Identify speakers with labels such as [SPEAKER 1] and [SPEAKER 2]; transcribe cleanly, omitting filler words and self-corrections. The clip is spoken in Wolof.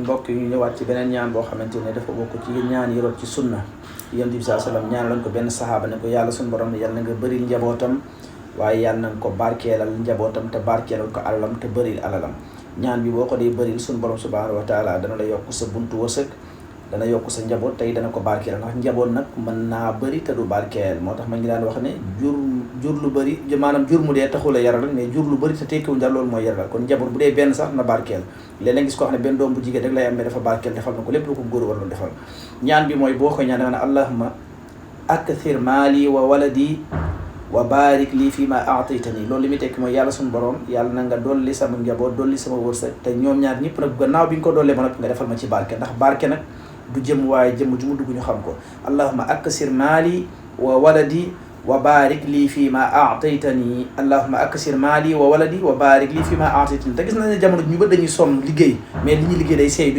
[SPEAKER 1] mbokk yi ñu ñëwaat ci beneen ñaan boo xamante ne dafa bokk ci ñaan yi rot ci sunna yonent bi sallallahu alayhi wasallam ñaan lañ ko benn saxaaba ne ko yàlla suñu borom yàlla na nga bëril njabootam waaye yàlla na nga ko barkeelal njabootam te barkeelal ko alalam te bëril alalam. ñaan bi boo ko dee bëril suñu borom subhanahu wa taala dana la yokk sa buntu wërsëg, dana yokk sa njaboot tey dana ko barkeelal ndax njaboot nag mën naa bëri te du barkeel. moo tax ma ngi daan wax ne jur lu bëri maanaam jur mu dee taxul a yaral mais jur lu bëri te tekkiwul dara loolu mooy yaral. kon njaboot bu dee benn sax na barkeel. léeg-léeg gis koo xam ne benn doom bu jigéen rek lay am mais dafa barkeel defal na ko lépp lu ko góor war defal. ñaan bi mooy boo koy ñaan danga ne allahumma akthir maali wa waladi wa barik lii fii ma aataytani. loolu li muy tekki mooy yàlla suñu borom yàlla na nga dolli sama njaboot dolli sama wërsëg te ñoom ñaar ñëpp nag gannaaw bi nga ko dollee ba noppi nga defal ma ci barke ndax barke nag du jëm waaye jëm ju mu dugg ñu xam ko. allahumma aksir maali wa waladi wa barik lii fii ma aataytani. allahumma aksir maali wa waladi wa barik lii fii ma aataytani. te gis nañ ne jamono ñu ba dañuy sonn liggéey mais li ñuy liggéey day seey